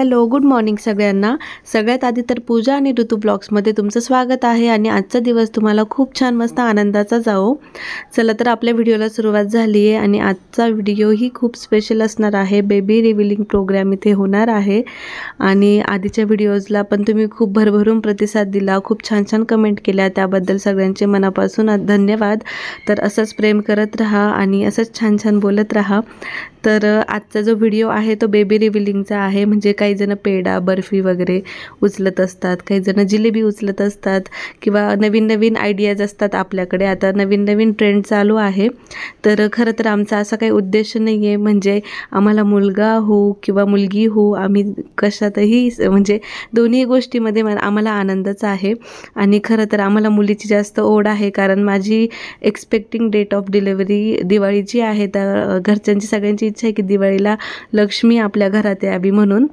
Hello, good morning सगळ्यांना। सगळ्यात आधी तर पूजा आणि ऋतू ब्लॉग्समध्ये तुमचं स्वागत आहे आणि आजचा दिवस तुम्हाला खूप छान मस्त आनंदाचा जाओ। चला तर आपल्या व्हिडिओला सुरुवात झाली आहे आणि आजचा व्हिडिओ ही खूप स्पेशल असणार आहे। बेबी रिव्हीलिंग प्रोग्राम इथे होणार आहे आणि आधीच्या व्हिडिओजला पण तुम्ही खूप भरभरून प्रतिसाद दिला, खूप छान छान कमेंट केल्या, त्याबद्दल सगळ्यांचे मनापासून धन्यवाद। तर असंच प्रेम करत राहा आणि असंच छान छान बोलत राहा। तर आजचा जो व्हिडिओ आहे तो बेबी रिव्हीलिंगचा आहे। म्हणजे काही जण पेढा बर्फी वगैरे उचलत असतात, काही जण जिलेबी उचलत असतात किंवा नवीन नवीन आयडियाज असतात आपल्याकडे। आता नवीन नवीन ट्रेंड चालू आहे। तर खरं तर आमचा असा काही उद्देश नाही आहे, म्हणजे आम्हाला मुलगा हो किंवा मुलगी हो, आम्ही कशातही म्हणजे दोन्ही गोष्टीमध्ये आम्हाला आनंदच आहे। आणि खरं तर आम्हाला मुलीची जास्त ओढ आहे, कारण माझी एक्सपेक्टिंग डेट ऑफ डिलिव्हरी दिवाळीची आहे। तर घरच्यांची सगळ्यांची इच्छा आहे की दिवाळीला लक्ष्मी आपल्या घरात यावी म्हणून।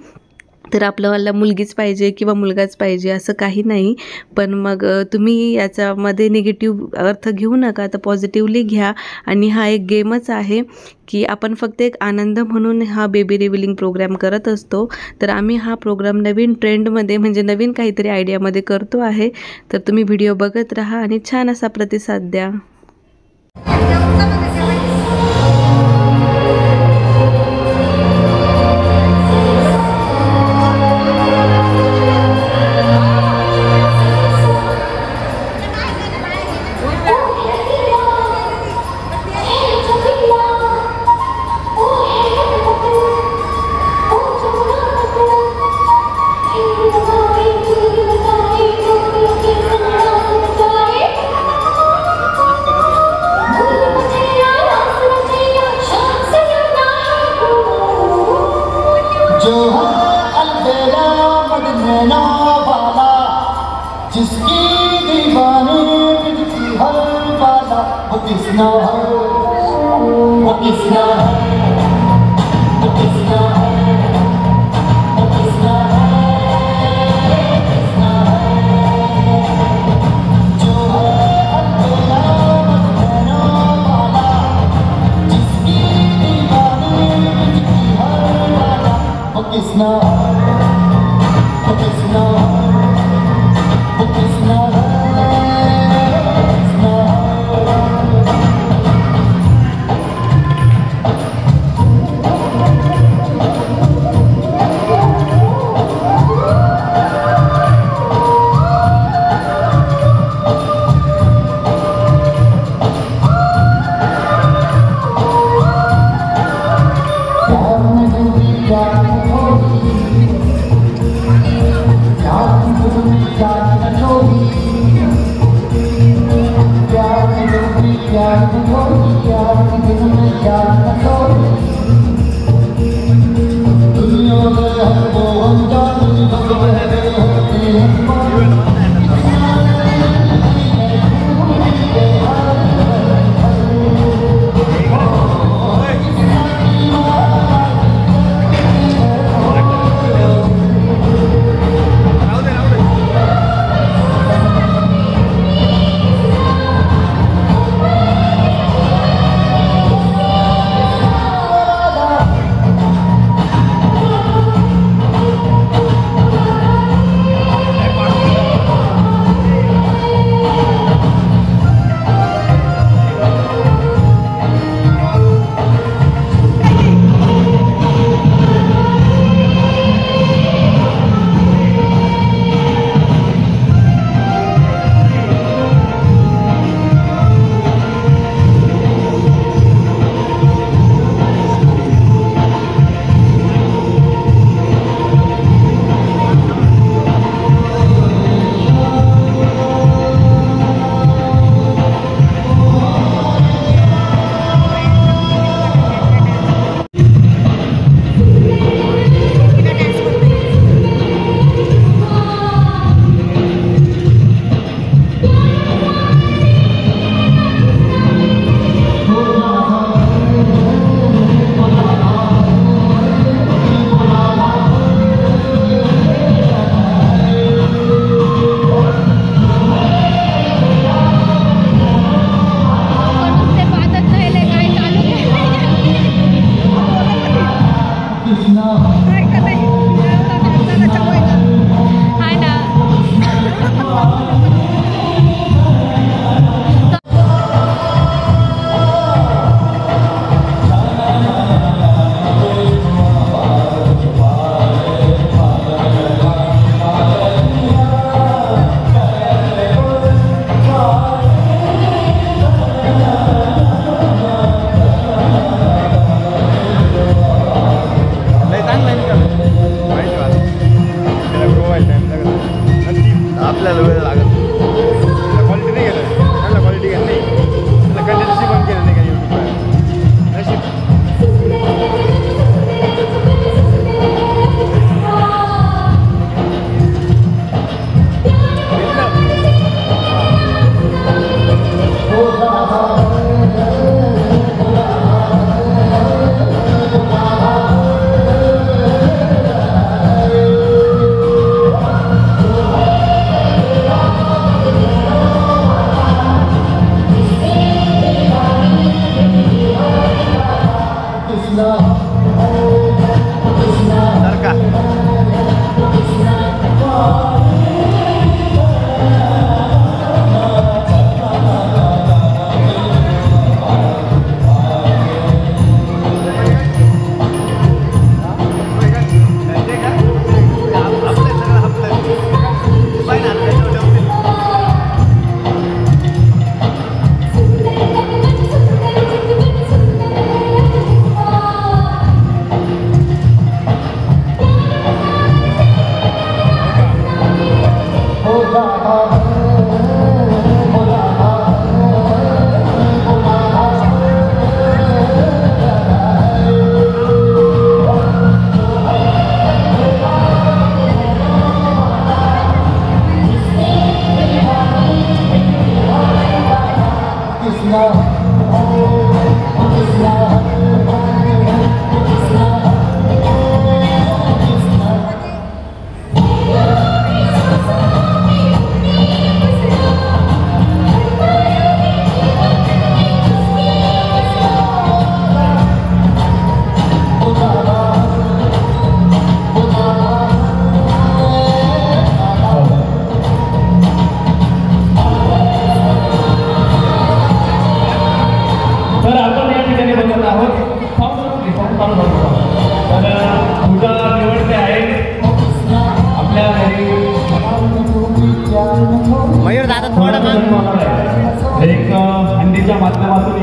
तर आपल्याला मुलगीच पाहिजे किंवा मुलगाच पाहिजे असं काही नाही, पण मग तुम्ही याच्यामध्ये निगेटिव्ह अर्थ घेऊ नका, तर पॉझिटिव्हली घ्या। आणि हा एक गेमच आहे की आपण फक्त एक आनंद म्हणून हा बेबी रिव्हीलिंग प्रोग्राम करत असतो। तर आम्ही हा प्रोग्राम नवीन ट्रेंडमध्ये म्हणजे नवीन काहीतरी आयडियामध्ये करतो आहे। तर तुम्ही व्हिडिओ बघत राहा आणि छान असा प्रतिसाद द्या। जिसकी दीवानी बिजती हर बाला वो किसना है, वो किसना है, वो किसना है, वो किसना है, किसना है। जो है अकेला मदीना वाला, जिसकी दीवानी बिजती हर बाला वो किसना है, वो किसना है।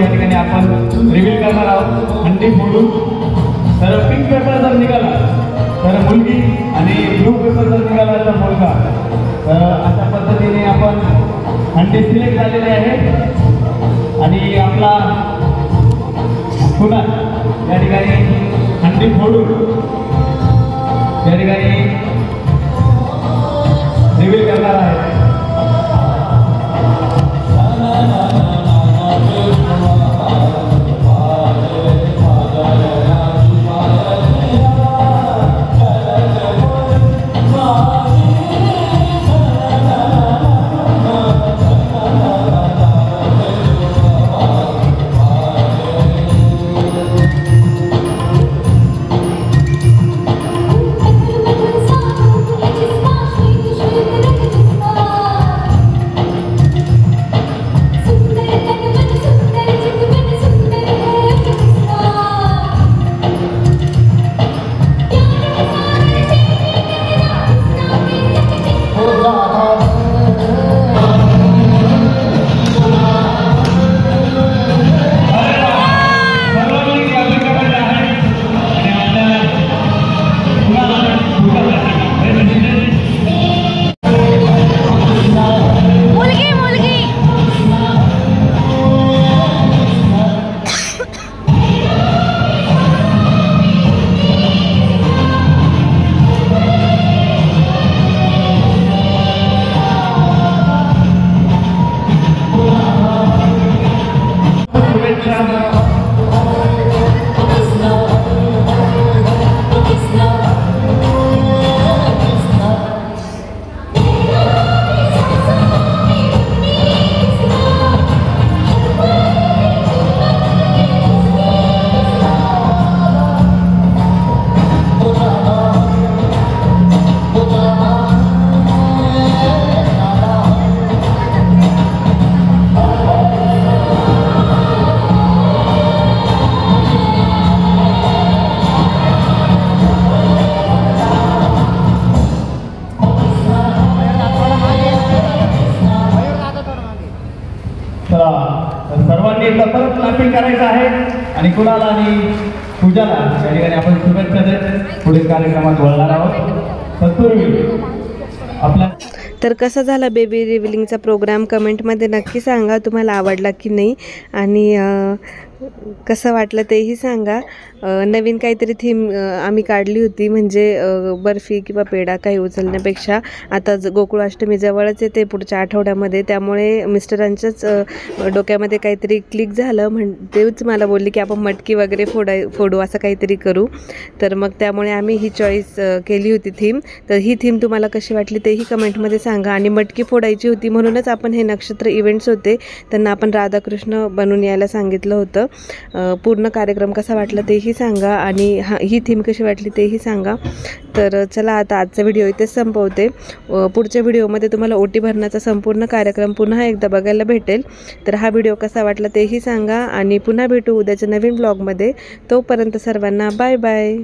या ठिकाणी आपण रिव्हील करणार आहोत हंडी फोडून. तर पिंक पेपर जर निघाला तर मुलगी आणि ब्लू पेपर जर निघाला तर मुलगा. तर अशा पद्धतीने आपण हंडी सिलेक्ट झालेले आहे आणि आपला कुणाल या ठिकाणी हंडी फोडून या ठिकाणी रिव्हील करणार आहे. सर्वांनी एकदा परत क्लॅपिंग करायचं आहे आणि कुणाला आणि पूजाला या ठिकाणी आपण शुभेच्छा देत पुढील कार्यक्रमात वळणार आहोत. तत्पूर्वी आपल्या तर कसा झाला बेबी रिव्हिलिंगचा प्रोग्राम कमेंटमध्ये नक्की सांगा, तुम्हाला आवडला की नाही आणि कसं वाटलं तेही सांगा. नवीन काहीतरी थीम आम्ही काढली होती, म्हणजे बर्फी किंवा पेढा काही उचलण्यापेक्षा आता गोकुळाष्टमी जवळच येते पुढच्या आठवड्यामध्ये, त्यामुळे मिस्टरांच्याच डोक्यामध्ये काहीतरी क्लिक झालं. तेच मला बोलले की आपण मटकी वगैरे फोडू असं काहीतरी करू. तर मग त्यामुळे आम्ही ही चॉईस केली होती थीम. तर ही थीम तुम्हाला कशी वाटली तेही कमेंटमध्ये सांगा. आणि मटकी फोडायची होती म्हणूनच आपण हे नक्षत्र इव्हेंट्स होते त्यांना आपण राधाकृष्ण बनून यायला सांगितलं होतं. पूर्ण कार्यक्रम कसा वाटला तेही सांगा आणि ही थीम कशी वाटली तेही सांगा. तर चला आता आजचा व्हिडिओ इथेच संपवते. पुढच्या व्हिडिओमध्ये तुम्हाला ओटी भरण्याचा संपूर्ण कार्यक्रम पुन्हा एकदा बघायला भेटेल. तर हा व्हिडिओ कसा वाटला तेही सांगा आणि पुन्हा भेटू उद्याच्या नवीन ब्लॉगमध्ये. तोपर्यंत सर्वांना बाय बाय.